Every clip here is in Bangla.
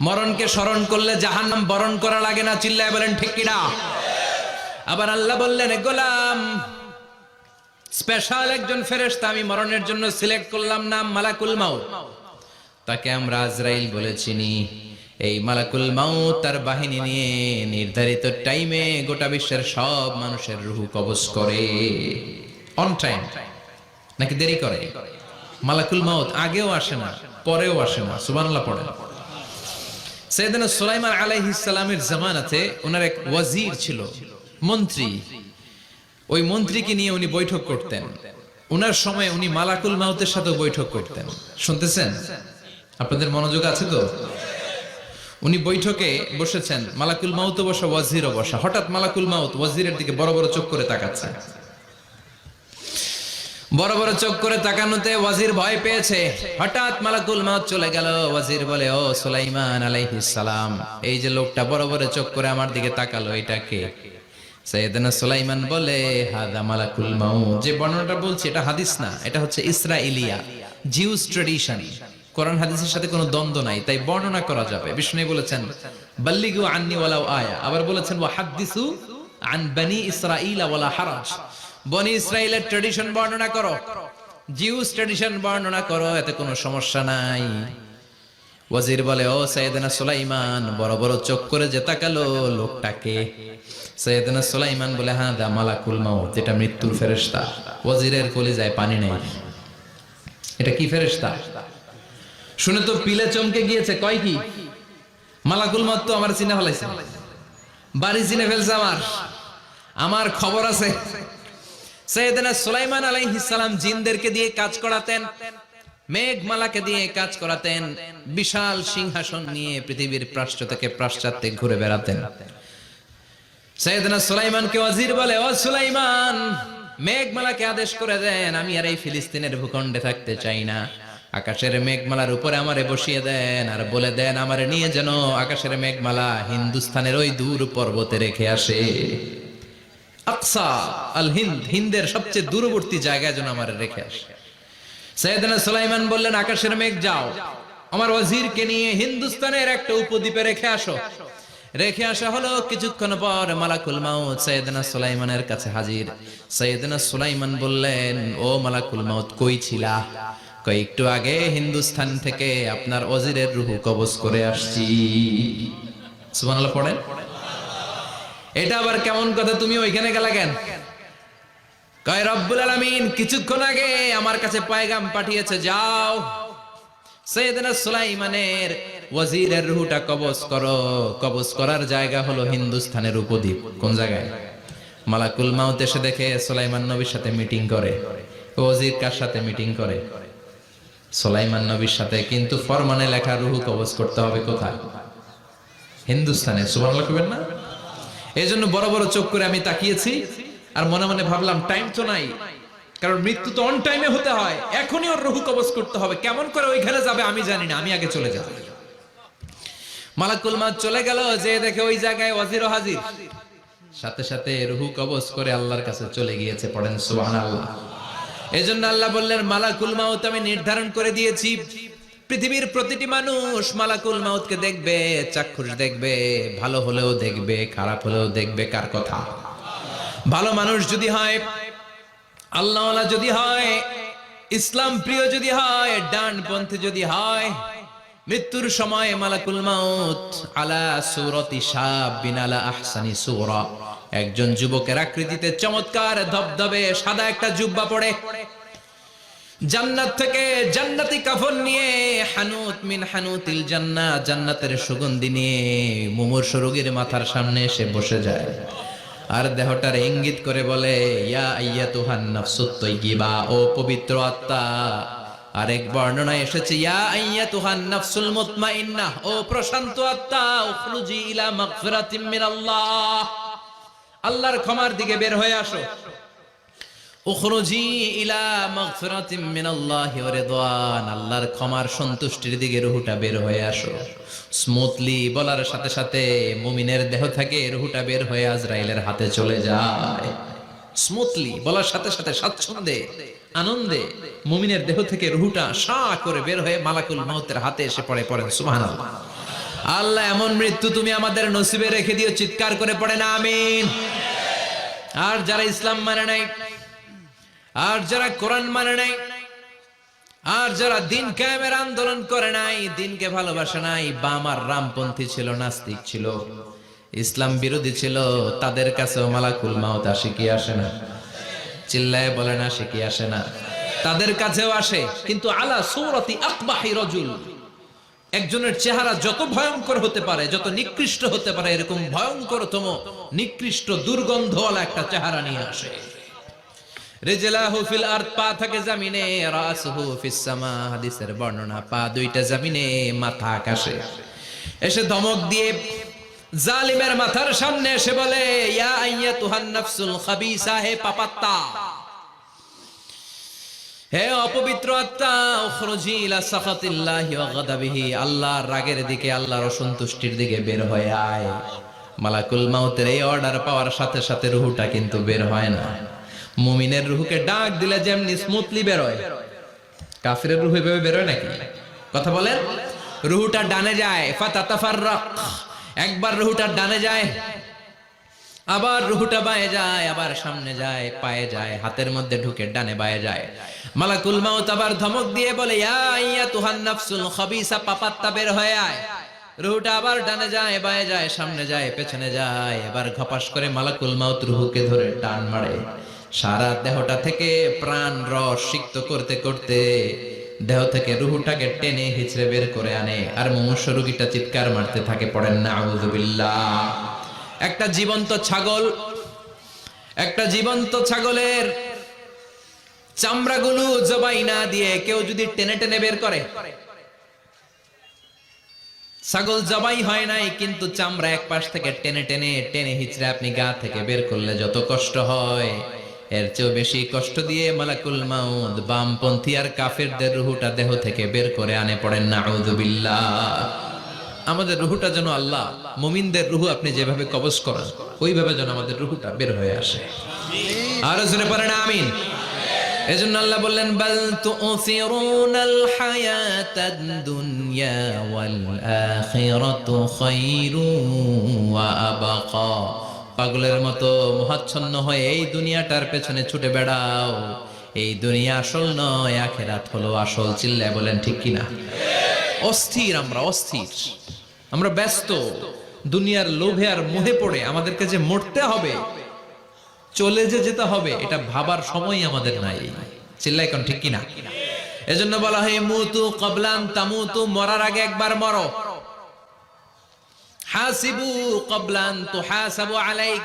মরণকে স্মরণ করলে জাহান্নাম বরণ করা লাগে না, চিল্লায় বলেন ঠিক কিনা? আবার আল্লাহ বললেন, গোলাম, স্পেশাল একজন ফেরেশতা আমি মরণের জন্য সিলেক্ট করলাম, নাম মালাকুল মাউত। তাকে আমরা আজরাইল বলে চিনি। এই মালাকুল মাউত তার বাহিনী নিয়ে নির্ধারিত টাইমে গোটা বিশ্বের সব মানুষের রূহ কবজ করে। অন টাইম নাকি দেরি করে? মালাকুল মাউত আগেও আসে না, পরেও আসে না। সুবহানাল্লাহ পড়েন। সাইয়েদনা সুলাইমান আলাইহিস সালামের জামানাতে ওনার এক ওয়াজির ছিল, মন্ত্রী। ওই মন্ত্রীকে নিয়ে উনি বৈঠক করতেন। ওনার সময় উনি মালাকুল মাউতের সাথে বৈঠক করতেন। শুনতেছেন? আপনাদের মনোযোগ আছে তো? উনি বৈঠকে বসেছেন, মালাকুল মাউতও বসা, ওয়াজিরও বসা। হঠাৎ মালাকুল মাউত ওয়াজিরের দিকে বড় বড় চোখ করে তাকাচ্ছে। বড় বড় চোখ করে তাকানোতে ওয়াজির ভয় পেয়েছে। হঠাৎ মালাকুল মাউত চলে গেল। ওয়াজির বলে, ও সুলাইমান আলাইহিস সালাম, এই যে লোকটা বড় বড় চোখ করে আমার দিকে তাকালো, এটা কে? সাইয়েদনা সুলাইমান বলে, হাদা মালাকুল মাউত। যে বর্ণনাটা বলছি এটা হাদিস না, এটা হচ্ছে ইসরাইলিয়া, জিউস ট্র্যাডিশন। কোরআন হাদিসের সাথে কোনো দ্বন্দ্ব নাই, তাই বর্ণনা করা যাবে। বিষ্ণু বলেছেন, বাল্লিগু আন্নি ওয়ালাউ আয়া। আবার বলেছেন, ওয়া হাদিসু আন বনি ইসরাঈল ওয়ালা হারাজ। বনি ইসরাইলের ট্র্যাডিশন বর্ণনা করো, জিউস ট্র্যাডিশন বর্ণনা করো, এতে কোনো সমস্যা নাই। ওয়াজির বলে, ও সাইয়েদনা সুলাইমান, বড় বড় চোখ করে যে তাকালো লোকটাকে? সাইয়েদনা সুলাইমান বলে, হাদা মালাকুল মাউত, এটা মৃত্যুর ফেরেশতা। ওয়াজিরের কলিজায় পানি নেই। এটা কি ফেরেশতা? শুনে তো পিলে চমকে গিয়েছে। কয় কি? মালাকুল মাউত তো আমার চিনে ফেলাইছে, বাড়ি চিনে ফেলছে, আমার খবর আছে। সাইয়েদনা সুলাইমান আলাইহিস সালাম জিনদেরকে দিয়ে কাজ করাতেন, মেঘমালাকে দিয়ে কাজ করাতেন, বিশাল সিংহাসন নিয়ে পৃথিবীর প্রাচ্য থেকে পাশ্চাত্যে ঘুরে বেড়াতেন। সাইয়েদনা সুলাইমানকে ওয়াজির বলে, ও সুলাইমান, মেঘমালাকে আদেশ করে দেন, আমি আর এই ফিলিস্তিনের ভূখণ্ডে থাকতে চাই না। আকাশের মেঘমালার উপরে আমারে বসিয়ে দেন, আর বলে দেন আমারে নিয়ে যেন আকাশের মেঘমালা হিন্দুস্তানের ওই দূর পর্বতে রেখে আসে। আকসা আল হিন্দ, হিন্দের সবচেয়ে দূরবর্তী জায়গায় যেন আমারে রেখে আসে। সাইয়েদনা সুলাইমান বললেন, আকাশের মেঘ যাও, আমার ওয়াজিরকে নিয়ে হিন্দুস্তানের একটা উপদ্বীপে রেখে আসো। রেখে আসা হলো। কিছুক্ষণ পর মালাকুল মাউত সাইয়েদনা সুলাইমানের কাছে হাজির। সাইয়েদনা সুলাইমান বললেন, ও মালাকুল মাউত, কই ছিলা? কই, একটু আগে হিন্দুস্তান থেকে আপনার ওয়াজিরের রূহ কবজ করে আসছি। সুবহানাল্লাহ পড়েন। এটা আবার কেমন কথা, তুমি ওইখানে গেলা কেন? কয়, রব্বুল আলামিন কিছুক্ষণ আগে আমার কাছে পয়গাম পাঠিয়েছে, যাও সাইয়েদনা সুলাইমানের ওয়াজিরের রূহটা কবজ করো। কবজ করার জায়গা হলো হিন্দুস্তানের উপদ্বীপ। কোন জায়গায়? মালাকুল মাউত এসে দেখে সুলাইমান নবীর সাথে মিটিং করে। ওয়াজির কার সাথে মিটিং করে? সুলাইমান নবীর সাথে। কিন্তু ফরমানে লেখা রূহ কবজ করতে হবে কোথায়? হিন্দুস্তানে। সুবহানাল্লাহ কইবেন না? এজন্য বড় বড় চোখ করে আমি তাকিয়েছি, আর মনে মনে ভাবলাম টাইম তো নাই, কারণ মৃত্যু তো অন টাইমে হতে হয়, এখনই ওর রূহ কবজ করতে হবে। কেমন করে ওইখানে যাবে আমি জানি না, আমি আগে চলে যাব। মালাকুল মাউত চলে গেল, যে দেখে ওই জায়গায় ওয়াজিরও হাজির। সাথে সাথে রূহ কবজ করে আল্লাহর কাছে চলে গিয়েছে। পড়েন সুবহানাল্লাহ। এজন্য আল্লাহ বললেন, মালাকুল মাউত আমি নির্ধারণ করে দিয়েছি, পৃথিবীর প্রতিটি মানুষ মালাকুল মাউতকে দেখবে, চাক্ষুষ দেখবে, ভালো হলেও দেখবে, খারাপ হলেও দেখবে। কার কথা? ভালো মানুষ যদি হয়, আল্লাহওয়ালা যদি হয়, ইসলাম প্রিয় যদি হয়, ডানপন্থী যদি হয়, মৃত্যুর সময় মালাকুল মাউত আলা সূরাতি শাবিন আলা আহসানি সূরা, একজন যুবকের আকৃতিতে চমৎকার ধবধবে সাদা একটা জুব্বা পরে, জান্নাত থেকে জান্নাতি কাফন নিয়ে, হানুত মিন হানুতিল জান্নাত, জান্নাতের সুগন্ধি নিয়ে মুমূর্ষু রোগীর মাথার সামনে এসে বসে যায়, আর দেহটার ইঙ্গিত করে বলে, ইয়া আইয়াতুহান নাফসুত তাইয়্যিবা, ও পবিত্র আত্মা। আরেক বর্ণনায় এসেছে, ইয়া আইয়াতুহান নাফসুল মুতমাইন্নাহ, ও প্রশান্ত আত্মা, উখরুজি ইলা মাগফিরাতিম মিনাল্লাহ, আল্লাহর ক্ষমার দিকে বের হয়ে আসো। উখরুজি ইলা মাগফিরাতিম মিনাল্লাহি ওয়া রিদওয়ান, আল্লাহর ক্ষমার সন্তুষ্টির দিকে রূহটা বের হয়ে আসো। স্মুথলি বলার সাথে সাথে মুমিনের দেহ থেকে রূহটা বের হয়ে আজরাইলের হাতে চলে যায়। স্মুথলি বলার সাথে সাথে স্বাচ্ছন্দ্যে, আনন্দে মুমিনের দেহ থেকে রূহটা সা করে বের হয়ে মালাকুল মাউতের হাতে এসে পড়ে। পড়েন সুবহানাল্লাহ। আল্লাহ এমন মৃত্যু তুমি আমাদের নসিবে রেখে দিও, চিৎকার করে পড়ে না আমিন। আর যারা ইসলাম মানে নাই, আর যারা কোরআন মানে নাই, আর যারা দিন কায়েমের আন্দোলন করে নাই, দিনকে ভালোবাসে নাই, বাম আর রামপন্থী ছিল, নাস্তিক ছিল, ইসলাম বিরোধী ছিল, তাদের কাছেও মালাকুল মাউত আসে কি আসে না? চিল্লায় বলেন আসে কি আসে না? তাদের কাছেও আসে, কিন্তু আলা সূরাতি আকবাহি রাজুল, একজনের চেহারা যত ভয়ঙ্কর হতে পারে, যত নিকৃষ্ট হতে পারে, এরকম ভয়ঙ্করতম নিকৃষ্ট দুর্গন্ধওয়ালা একটা চেহারা নিয়ে আসে। রিজলাহু ফিল আরদ, পা থাকে জমিনে, রাসুহু ফিস সামা, হাদিসের বর্ণনা, পা দুইটা জমিনে, মাথা আকাশে। এসে ধমক দিয়ে জালিমের মাথার সামনে এসে বলে, ইয়া আইয়াতুহান নাফসুল খাবিসা, হে পাপাত্তা, হে অপবিত্র আত্মা, উখরুজি ইলা সাখাতিল্লাহি ওয়া গাদাবিহি, আল্লাহর রাগের দিকে, আল্লাহর অসন্তুষ্টির দিকে বের হয়ে আয়। মালাকুল মাউতের এই অর্ডার পাওয়ার সাথে সাথে রূহটা কিন্তু বের হয় না। মুমিনের রূহকে ডাক দিলে যেমনি স্মুথলি বের হয়, কাফিরের রূহ এভাবে বের হয় নাকি? কথা বলেন। রূহটা ডানে যায়, ফাতাতাফাররাক, একবার রূহটা ডানে যায়, আবার রূহটা বায়ে যায়, আবার সামনে যায়, পায়ে যায়, হাতের মধ্যে ঢুকে ডানে বায়ে যায়। মালাকুল মাউত আবার ধমক দিয়ে বলে, ইয়া আইয়াতুহান নাফসুল খাবিসা, পাপাত্তা, বের হয়ে আয়। রূহটা আবার ডানে যায়, বায়ে যায়, সামনে যায়, পেছনে যায়। এবার ঘপাস করে মালাকুল মাউত রূহকে ধরে টান মারে। সারা দেহটা থেকে প্রাণ রস সিক্ত করতে করতে দেহ থেকে রূহটাকে টেনে হিচড়ে বের করে আনে। আর মুমূর্ষু রোগীটা চিৎকার মারতে থাকে, পড়েন না আউযুবিল্লাহ। একটা জীবন্ত ছাগলের চামড়াগুলো জবাই না দিয়ে কেউ যদি টেনে টেনে বের করে, ছাগল জবাই হয় নাই কিন্তু চামড়া এক পাশ থেকে টেনে টেনে টেনে হিচড়ে আপনি গা থেকে বের করলে যত কষ্ট হয়, এর চেয়েও বেশি কষ্ট দিয়ে মালাকুল মাউত বামপন্থী আর কাফেরদের রূহটা দেহ থেকে বের করে আনে, পড়েন না আউযুবিল্লাহ। আমাদের রূহটা যেন আল্লাহ, মুমিনদের রূহ আপনি যেভাবে কবজ করেন, ওইভাবে যেন আমাদের রূহটা বের হয়ে আসে। আর জোরে পড়েন আমিন। এজন্য আল্লাহ বললেন, বাল তুসিরুনাল হায়াতাদ দুনিয়া ওয়াল আখিরাতু খায়রু ওয়া আবকা। পাগলের মতো মোহাচ্ছন্ন হয়ে এই দুনিয়াটার পেছনে ছুটে বেড়াও, এই দুনিয়া আসল নয়, আখিরাত হলো আসল। চিল্লায় বলেন ঠিক কিনা? অস্থির, আমরা ব্যস্ত দুনিয়ার লোভে আর মোহে পড়ে আমাদেরকে যে মরতে হবে, চলে যে যেতে হবে, এটা ভাবার সময় আমাদের নাই। চিল্লাই কোন ঠিক কিনা? এজন্য বলা হয় মুতু ক্বাবলান তামুতু, মরার আগে একবার মরো। হাসিবু ক্বাবলান তুহাসাবু আলাইক,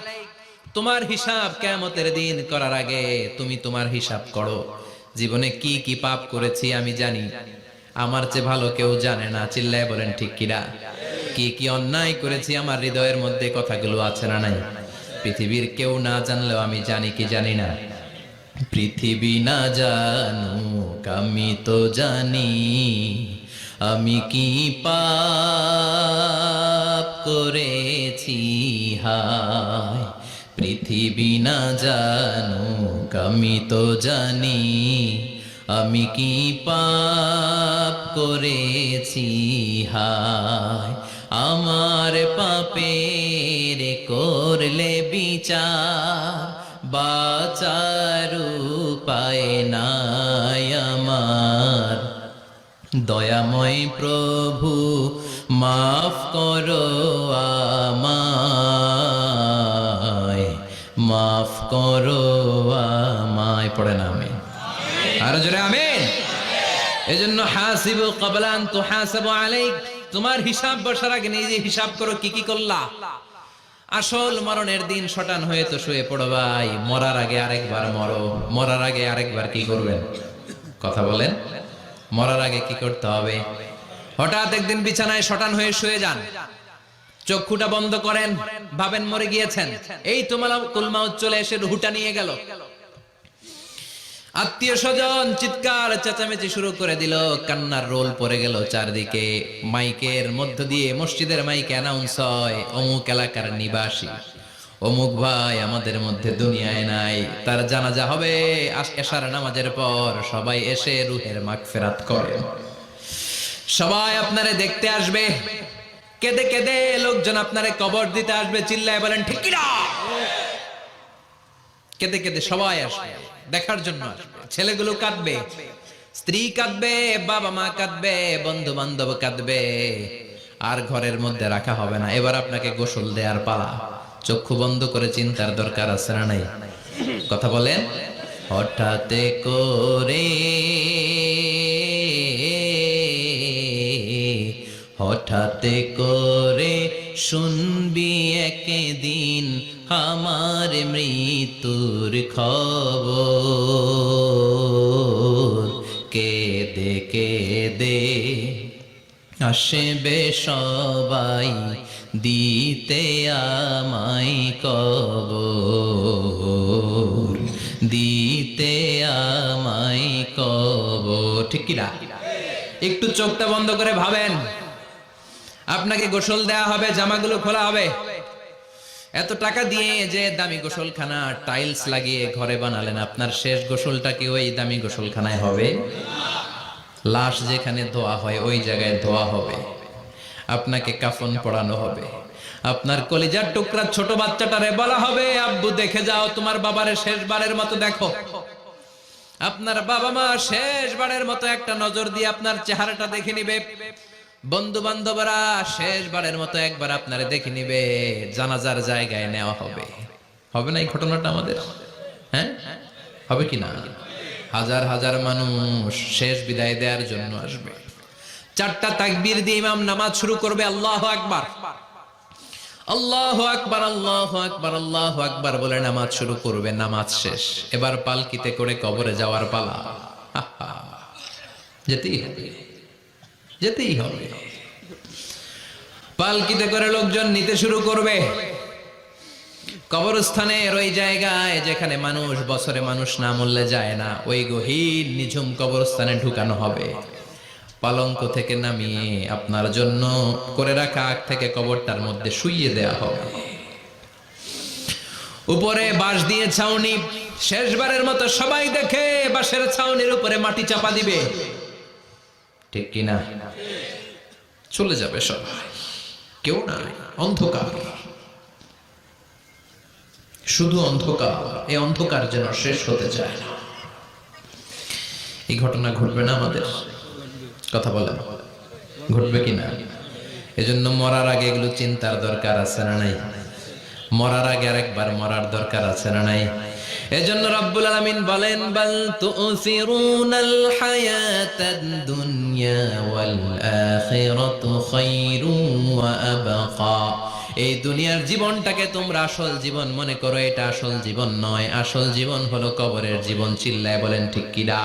তোমার হিসাব কিয়ামতের দিন করার আগে তুমি তোমার হিসাব করো। জীবনে কি কি পাপ করেছি আমি জানি, আমার চেয়ে ভালো কেউ জানে না। চিল্লায় বলেন ঠিক কিনা? কি কি অন্যায় করেছি আমার হৃদয়ের মধ্যে কথাগুলো আছে না নাই? পৃথিবীর কেউ না জানলেও আমি জানি কি জানি না? পৃথিবী না জানুক আমি তো জানি, আমি কি পাপ করেছি হায়। পৃথিবী না জানুক আমি তো জানি, আমি কি পাপ করেছি হায়। আমার পাপের করলে বিচার, বাঁচার উপায় নাই আমার। দয়াময় প্রভু মাফ করো আমায়, মাফ করো আমায়। পড়ে না আমি আর জোরে আমিন। এজন্য হাসিবু ক্বাবলা আন তুহাসাবু আলাইক, তোমার হিসাব বসার আগে নিজে হিসাব করো কি কি করলা। আসল মরণের দিন শটান হয়ে তো শুয়ে পড়ো ভাই, মরার আগে আরেকবার মরো। মরার আগে আরেকবার কি করবেন? কথা বলেন। মরার আগে কি করতে হবে? হঠাৎ একদিন বিছানায় শটান হয়ে শুয়ে যান, চক্ষুটা বন্ধ করেন, ভাবেন মরে গিয়েছেন। এই তো মালাকুল মাউত চলে এসে রূহটা নিয়ে গেল। আত্মীয় স্বজন চিৎকার চেঁচামেচি শুরু করে দিল, কান্নার রোল পড়ে গেল চারদিকে। মাইকের মধ্য দিয়ে, মসজিদের মাইকে অ্যানাউন্স হয়, অমুক এলাকার নিবাসী অমুক ভাই আমাদের মধ্যে দুনিয়ায় নাই, তার জানাজা হবে এশার নামাজের পর। সবাই এসে রূহের মাগফিরাত করেন, সবাই আপনারে দেখতে আসবে। কেঁদে কেঁদে লোকজন আপনারে কবর দিতে আসবে, চিল্লায় বলেন ঠিক কি না? কেঁদে কেঁদে সবাই আসবে, দেখার জন্য আসবে। ছেলেগুলো কাঁদবে, স্ত্রী কাঁদবে, বাবা মা কাঁদবে, বন্ধু বান্ধব কাঁদবে, আর ঘরের মধ্যে রাখা হবে না। এবার আপনাকে গোসল দেওয়ার পালা। চক্ষু বন্ধ করে চিন্তার দরকার আছে না নাই? কথা বলেন। হঠাৎ করে, হঠাৎ করে শুনবি একদিন আমার মৃত্যুর খবর, কেঁদে কেঁদে আসবে সবাই দিতে আমায় কবর, দিতে আমায় কবর। ঠিক কি না? একটু চোখটা বন্ধ করে ভাবেন, আপনাকে গোসল দেয়া হবে, জামাগুলো খোলা হবে। এত টাকা দিয়ে যে দামি গোসলখানা টাইলস লাগিয়ে ঘরে বানালেন, আপনার শেষ গোসলটা কি ওই দামি গোসলখানায় হবে? লাশ যেখানে ধোয়া হয় ওই জায়গায় ধোয়া হবে। আপনাকে কাফন পরানো হবে। আপনার কলিজার টুকরা ছোট বাচ্চাটারে বলা হবে, আব্বু দেখে যাও, তোমার বাবারে শেষবারের মতো দেখো। আপনার বাবা মা শেষবারের মতো একটা নজর দিয়ে আপনার চেহারাটা দেখে নিবে। বন্ধু বান্ধবরা শেষবারের মতো একবার আপনারে দেখে নিবে। জানাজার জায়গায় নেওয়া হবে। হবে না এই ঘটনাটা আমাদের? হ্যাঁ, হবে কি না? হাজার হাজার মানুষ শেষ বিদায় দেওয়ার জন্য আসবে। চারটা তাকবীর দিয়ে ইমাম নামাজ শুরু করবে। আল্লাহু আকবার, আল্লাহু আকবার, আল্লাহু আকবার, আল্লাহু আকবার বলে নামাজ শুরু করবে। নামাজ শেষ। এবার পালকিতে করে কবরে যাওয়ার পালা। যেতেই হবে, যেতেই হবে। পালকিতে করে লোকজন নিতে শুরু করবে। কবরস্থানের ওই জায়গায় যেখানে মানুষ বছরে মানুষ না মরলে যায় না, ওই গহীন নিঝুম কবরস্থানে ঢুকানো হবে। পালঙ্ক থেকে নামিয়ে আপনার জন্য করে রাখা আগ থেকে কবরটার মধ্যে শুইয়ে দেয়া হবে। উপরে বাঁশ দিয়ে ছাউনি, শেষবারের মতো সবাই দেখে বাঁশের ছাউনির উপরে মাটি চাপা দিবে। ঠিক কিনা? চলে যাবে সবাই, কেউ নাই, অন্ধকার, শুধু অন্ধকার। এই অন্ধকার যেন শেষ হতে চায় না। এই ঘটনা ঘটবে না আমাদের? কথা বলেন, ঘটবে কিনা? এজন্য মরার আগে এগুলো চিন্তার দরকার আছে না নাই? মরার আগে আরেকবার মরার দরকার আছে না নাই? এজন্য রব্বুল আলামিন বলেন, বাল তুসিরুনাল হায়াতাদ দুনিয়া ওয়াল আখিরাতু খায়রুন ওয়া আবকা। এই দুনিয়ার জীবনটাকে তোমরা আসল জীবন মনে করো, এটা আসল জীবন নয়। আসল জীবন হলো কবরের জীবন। চিল্লায় বলেন ঠিক কি না?